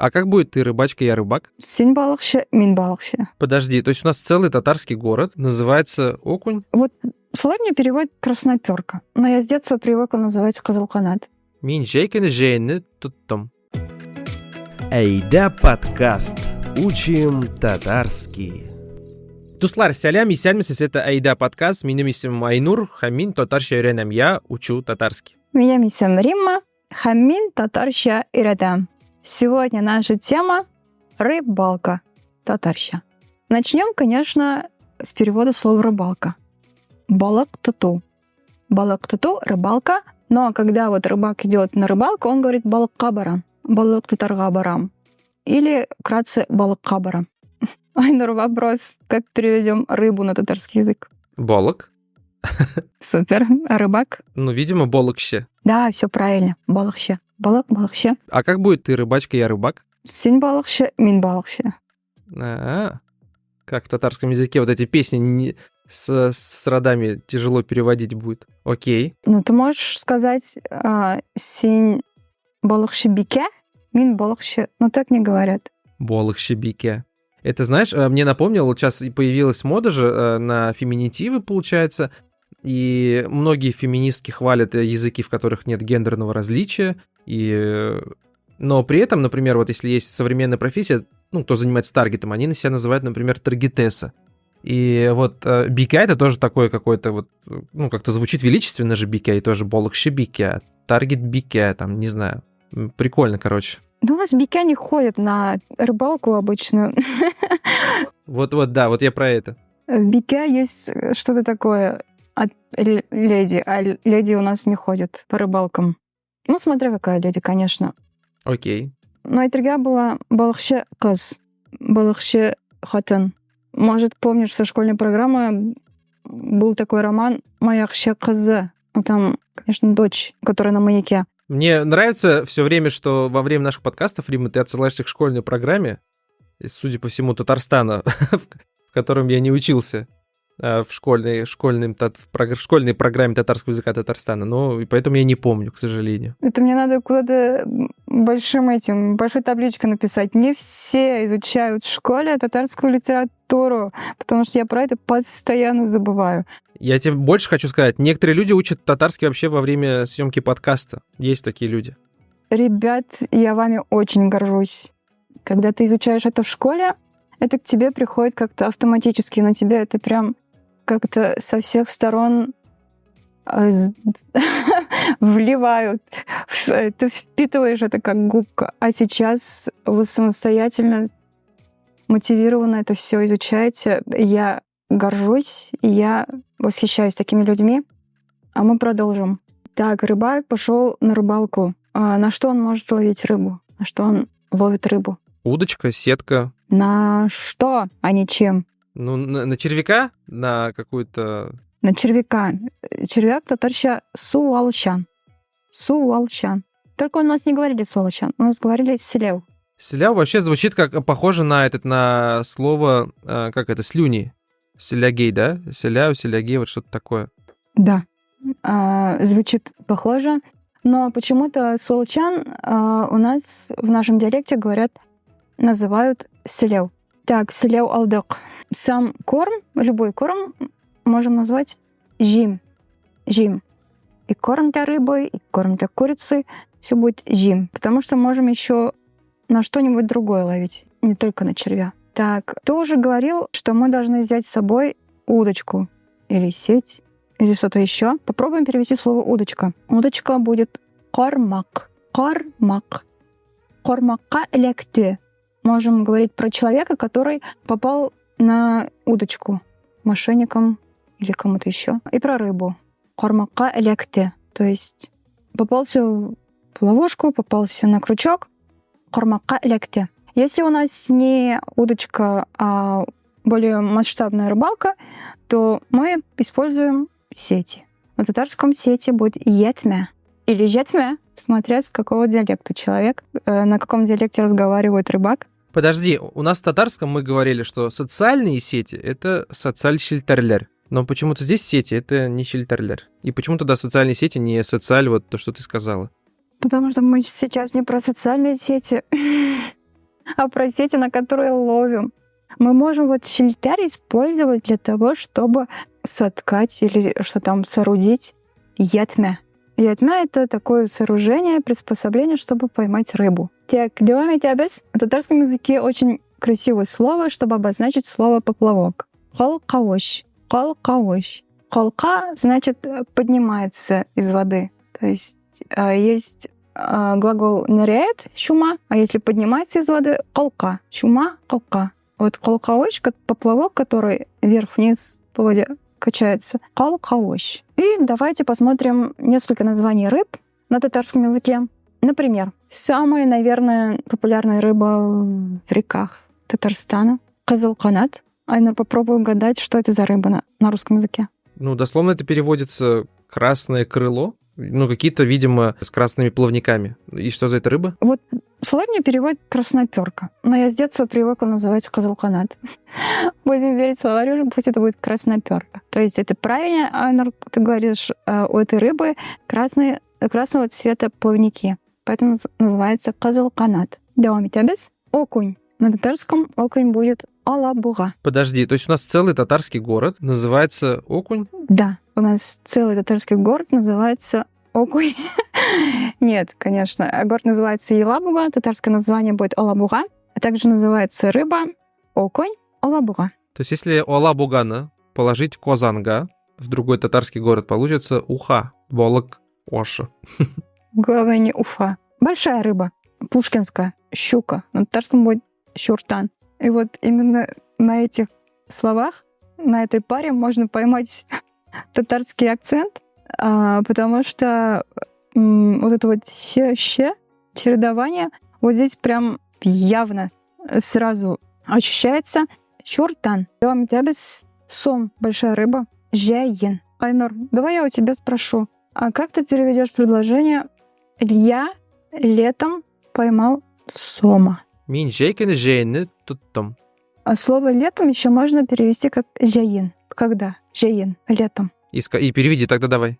А как будет «ты рыбачка, я рыбак»? Сен балықшы, мен балықшы. Подожди, то есть у нас целый татарский город называется Окунь? Вот словарный перевод красноперка, но я с детства привыкла называть Кызылканат. Мен жайканы жайны туттым. Айда подкаст. Учим татарский. Туслар, сәлем, исәнмесез, это Айда подкаст. Минем исемім Айнур, һәм мин татарча өйрәнәм, я учу татарский. Меня исем Римма, һәм мин татарча өйрәтәм. Сегодня наша тема — рыбалка, татарча. Начнем, конечно, с перевода слова «рыбалка». Балык туту. Балык туту — рыбалка, но когда вот рыбак идет на рыбалку, он говорит «балыкка барам», «балык тутарга барам». Или вкратце «балыкка барам». Айнур, вопрос, как переведем рыбу на татарский язык? Болок. Супер. А рыбак? Ну, видимо, болокще. Да, все правильно. Балыкшы. Балык, балыкшы. А как будет «ты рыбачка, я рыбак»? Сен балыкшы, мен балыкшы. Как в татарском языке вот эти песни с родами тяжело переводить будет. Окей. Ну, ты можешь сказать сен балыкшы бике, мен балыкшы. Но так не говорят. Болокще бике. Это, знаешь, мне напомнило, вот сейчас появилась мода же на феминитивы, получается, и многие феминистки хвалят языки, в которых нет гендерного различия, но при этом, например, вот если есть современная профессия, ну, кто занимается таргетом, они на себя называют, например, таргетесса. И вот бике — это тоже такое какое-то вот, ну, как-то звучит величественно же бике, и тоже болокще бике, таргет бике, там, не знаю. Прикольно, короче. Ну, у нас бике не ходят на рыбалку обычную. Вот, да, вот я про это. В бике есть что-то такое от леди, а леди у нас не ходят по рыбалкам. Ну, смотря какая леди, конечно. Окей. Но айтырга была балықшы қыз, балықшы хатын. Может, помнишь, со школьной программы был такой роман «Маяқшы қызы». Ну, там, конечно, дочь, которая на маяке. Мне нравится все время, что во время наших подкастов, Рима, ты отсылаешься к школьной программе, судя по всему, Татарстана, в котором я не учился в школьной программе татарского языка Татарстана, но и поэтому я не помню, к сожалению. Это мне надо куда-то большой табличкой написать. Не все изучают в школе татарскую литературу, потому что я про это постоянно забываю. Я тебе больше хочу сказать, некоторые люди учат татарский вообще во время съемки подкаста. Есть такие люди. Ребят, я вами очень горжусь. Когда ты изучаешь это в школе, это к тебе приходит как-то автоматически, на тебя это прям как-то со всех сторон вливают. Ты впитываешь это как губка. А сейчас вы самостоятельно, мотивированно это все изучаете. Я горжусь, и я восхищаюсь такими людьми. А мы продолжим. Так, рыбак пошел на рыбалку. На что он может ловить рыбу? На что он ловит рыбу? Удочка, сетка. На что, а не чем? Ну, на червяка? На какую-то... На червяка. Червяк татарча суалчан. Суалчан. Только у нас не говорили суалчан, у нас говорили селев. Селяв вообще звучит как похоже на слово, как это, слюни. Селягей, да? Селяв, селягей, вот что-то такое. Да. Звучит похоже. Но почему-то суалчан у нас в нашем диалекте называют селев. Так, селев алдык. Сам корм, любой корм можем назвать жим. Жим. И корм для рыбы, и корм для курицы. Все будет жим. Потому что можем еще на что-нибудь другое ловить. Не только на червя. Так, ты уже говорил, что мы должны взять с собой удочку. Или сеть. Или что-то еще. Попробуем перевести слово удочка. Удочка будет кормак. Кормак. Кормакка электе. Можем говорить про человека, который попал на удочку мошенникам или кому-то еще. И про рыбу. Кормакка электе. То есть попался в ловушку, попался на крючок. Кормакка электе. Если у нас не удочка, а более масштабная рыбалка, то мы используем сети. На татарском сети будет етме или жетме, смотря с какого диалекта человек, на каком диалекте разговаривает рыбак. Подожди, у нас в татарском мы говорили, что социальные сети — это социаль-щельтерлер. Но почему-то здесь сети — это не щельтерлер. И почему тогда социальные сети не социаль, вот то, что ты сказала? Потому что мы сейчас не про социальные сети. про сети, на которые ловим. Мы можем вот шильтер использовать для того, чтобы соткать или что там соорудить ятмя. Ятмя — это такое сооружение, приспособление, чтобы поймать рыбу. Так, devam etamiz. В татарском языке очень красивое слово, чтобы обозначить слово поплавок. Колкауш. Колкауш. Колка значит поднимается из воды. То есть есть глагол ныряет, шума, а если поднимается из воды, колка. Шума, колка. Вот колкауш, как поплавок, который вверх-вниз по воде качается. Колкауш. И давайте посмотрим несколько названий рыб на татарском языке. Например, самая, наверное, популярная рыба в реках Татарстана — кызылканат. Айнур, попробуй угадать, что это за рыба на русском языке. Ну, дословно это переводится «красное крыло». Ну, какие-то, видимо, с красными плавниками. И что за эта рыба? Вот словарь переводит красноперка, но я с детства привыкла называть кызылканат. Будем верить словарю, пусть это будет красноперка. То есть это правильно, Айнур, ты говоришь, у этой рыбы красного цвета плавники. Поэтому называется кызылканат. Devam etamiz. Окунь. На татарском окунь будет алабуга. Подожди, то есть у нас целый татарский город называется Окунь? Да, у нас целый татарский город называется Окунь. Нет, конечно. Город называется Елабуга, татарское название будет Алабуга, а также называется рыба Окунь Алабуга. То есть если у Алабугана положить Козанга в другой татарский город, получится Уха, Болок, Оша. Главное не Уфа. Большая рыба, пушкинская, щука. На татарском будет щуртан. И вот именно на этих словах, на этой паре можно поймать татарский акцент, потому что вот это вот ще чередование вот здесь прям явно сразу ощущается. Щуртан. Devam etamiz. Сом, большая рыба. Жайин. Айнур, давай я у тебя спрошу, а как ты переведешь предложение «Я летом поймал сома»? Мин жейкені жейні туттым. А слово «летом» еще можно перевести как «жайин». Когда? Жайин. Летом. И переведи тогда давай.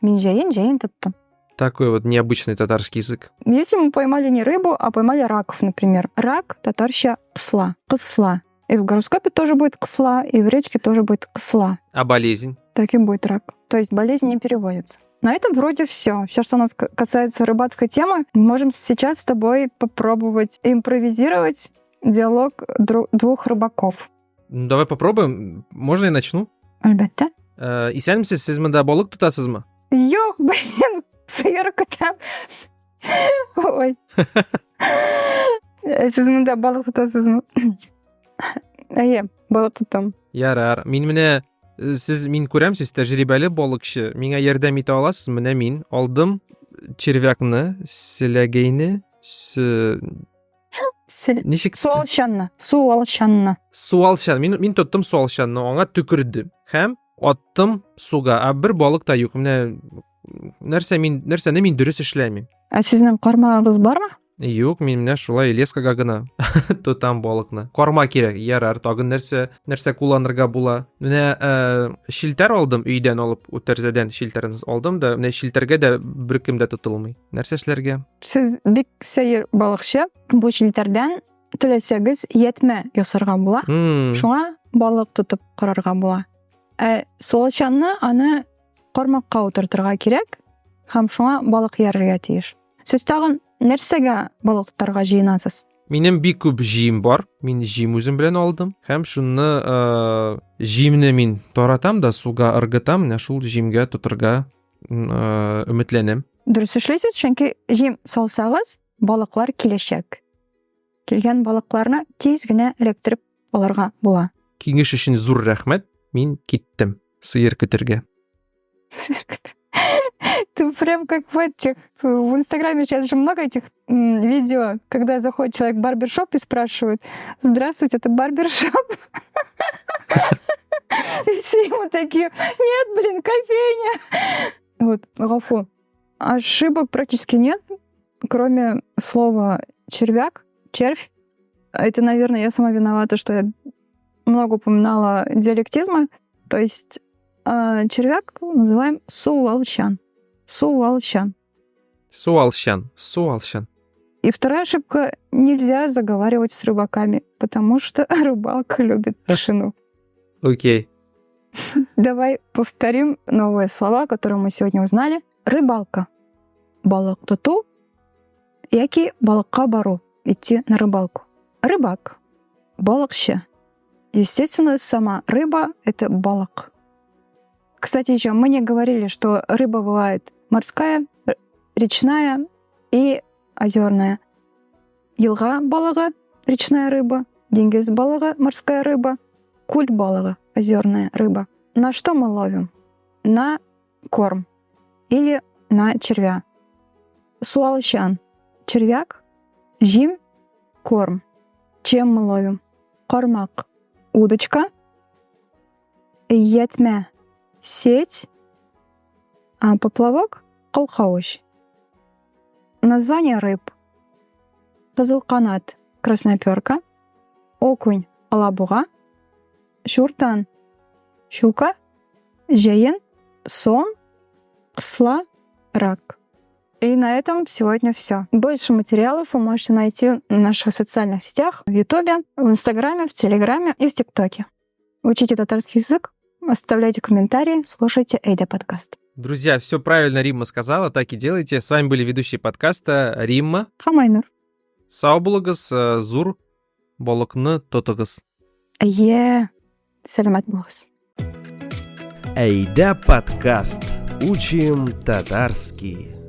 Мин жайин, жайин туттым. Такой вот необычный татарский язык. Если мы поймали не рыбу, а поймали раков, например. Рак татарща кысла. Кысла. И в гороскопе тоже будет кысла, и в речке тоже будет кысла. А болезнь? Так и будет рак. То есть болезнь не переводится. На этом вроде все. Все, что у нас касается рыбацкой темы, мы можем сейчас с тобой попробовать импровизировать диалог двух рыбаков. Ну, давай попробуем. Можно я начну? Альбетте. Исәнмесез, сез монда балык тутасызмы? Yok, блин, сыйыркы там. Ой. Сіз мында балық тұтасызмы? Әйе, балық тұтам. Ярар. Мин күрәм, сез тәҗрибәле балыкчы. Миңа ярдәм итә аласыз? Менә мин алдым червякны, селәгәйне, ничек? Суалшанны. Суалчан. Мин тоттым суалчанны, аңа төкердем. Һәм аттым суга. А бер балык та юк. Менә нәрсәне мин дөрес эшләмим. А сезнең кармагыгыз бармы? Юк, мин менә шулай лескага гына тотам балыкны. Карма кирәк. Ярар, тагын нәрсә кулланырга була. Менә шилтер алдым, өйдән алып, үтәрзәдән шилтерен алдым да, менә шилтергә дә беркем дә тотылмый. Нәрсә эшләргә? Сез бик сәер балыкчы. Бу шилтердән теләсәгез ятмә ясарга була. Шуңа балык тотып карарга була. Суалчанны аны кармакка утыртырга кирәк, һәм шуңа балык ярырга тиеш. Сез тагын нәрсәгә балык тотарга җыенасыз? Минем бик күп җим бар. Мин җим үзем белән алдым. Һәм шуны җимне мин таратам да суга ыргытам, менә шул җимгә тотырга өметләнәм. Дөрес эшләйсез, чөнки җим салсагыз, балыклар киләчәк. Килгән балыкларны тиз генә эләктереп алырга була. Киңеш өчен зур рәхмәт. Мин киттем сыер көтәргә. Ты прям как в этих... В Инстаграме сейчас же много этих видео, когда заходит человек в барбершоп и спрашивает: «Здравствуйте, это барбершоп?» И все ему такие: «Нет, блин, кофейня!» Вот, Гафу. Ошибок практически нет, кроме слова червяк, червь. Это, наверное, я сама виновата, что я много упоминала диалектизма. То есть червяк называем суалчан. Суалчан. Суалчан. И вторая ошибка — нельзя заговаривать с рыбаками, потому что рыбалка любит тишину. Окей. Давай повторим новые слова, которые мы сегодня узнали. Рыбалка. Балык туту. Яки балыкка бару. Идти на рыбалку. Рыбак. Балыкчы. Естественно, сама рыба — это балык. Кстати, еще мы не говорили, что рыба бывает морская, речная и озерная. Елга балыгы — речная рыба. Дингиз балыгы — морская рыба. Куль балыгы — озерная рыба. На что мы ловим? На корм или на червя. Суалчан — червяк, жим — корм. Чем мы ловим? Кормак — удочка, етме — сеть, а поплавок — колхауш. Название рыб. Кызылканат — красноперка, окунь — алабуга, шуртан — щука, жейен — сом, ксла — рак. И на этом сегодня все. Больше материалов вы можете найти в наших социальных сетях, в Ютубе, в Инстаграме, в Телеграме и в ТикТоке. Учите татарский язык, оставляйте комментарии, слушайте Эйда подкаст. Друзья, все правильно Римма сказала, так и делайте. С вами были ведущие подкаста Римма, Хамайнур. Саубулугас, Зур, Болокны, Тотогас. Саламат болыңыз. Эйда подкаст. Учим татарский.